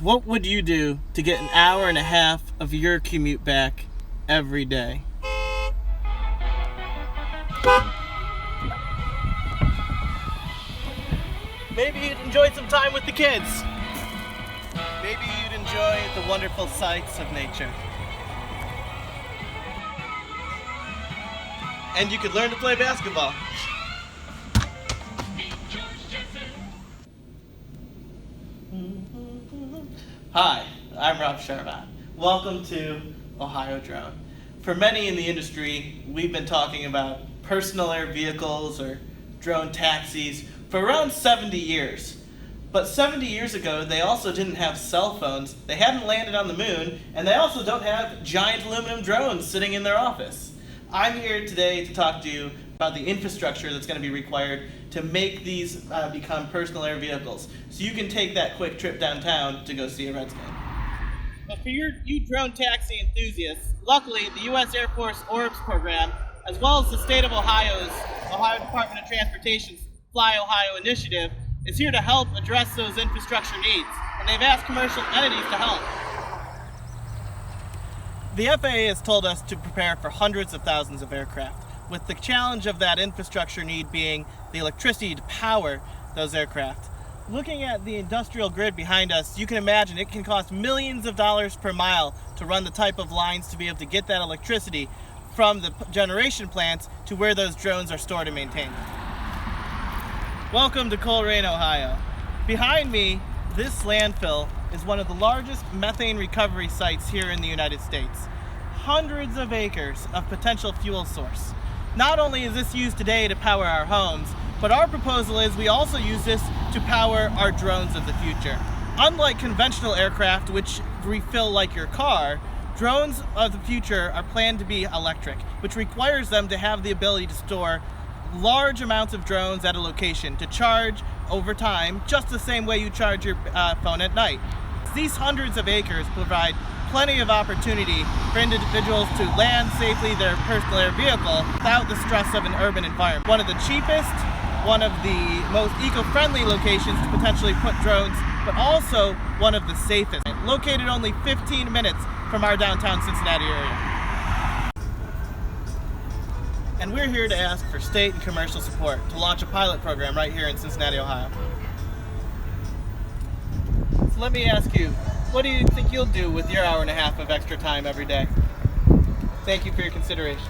What would you do to get an hour and a half of your commute back every day? Maybe you'd enjoy some time with the kids. Maybe you'd enjoy the wonderful sights of nature. And you could learn to play basketball. Hi, I'm Rob Sharma. Welcome to Ohio Drone. For many in the industry, we've been talking about personal air vehicles or drone taxis for around 70 years. But 70 years ago, they also didn't have cell phones, they hadn't landed on the moon, and they also don't have giant aluminum drones sitting in their office. I'm here today to talk to you about the infrastructure that's going to be required to make these become personal air vehicles, so you can take that quick trip downtown to go see a Reds game. But for you drone taxi enthusiasts, luckily the U.S. Air Force ORBS program, as well as the state of Ohio's Ohio Department of Transportation's Fly Ohio initiative, is here to help address those infrastructure needs, and they've asked commercial entities to help. The FAA has told us to prepare for hundreds of thousands of aircraft, with the challenge of that infrastructure need being the electricity to power those aircraft. Looking at the industrial grid behind us, you can imagine it can cost millions of dollars per mile to run the type of lines to be able to get that electricity from the generation plants to where those drones are stored and maintained. Welcome to Coleraine, Ohio. Behind me, this landfill is one of the largest methane recovery sites here in the United States. Hundreds of acres of potential fuel source. Not only is this used today to power our homes, but our proposal is we also use this to power our drones of the future. Unlike conventional aircraft, which refill like your car, drones of the future are planned to be electric, which requires them to have the ability to store large amounts of drones at a location to charge over time, just the same way you charge your phone at night. These hundreds of acres provide plenty of opportunity for individuals to land safely their personal air vehicle without the stress of an urban environment. One of the cheapest, one of the most eco-friendly locations to potentially put drones, but also one of the safest. Located only 15 minutes from our downtown Cincinnati area. And we're here to ask for state and commercial support to launch a pilot program right here in Cincinnati, Ohio. So let me ask you, what do you think you'll do with your hour and a half of extra time every day? Thank you for your consideration.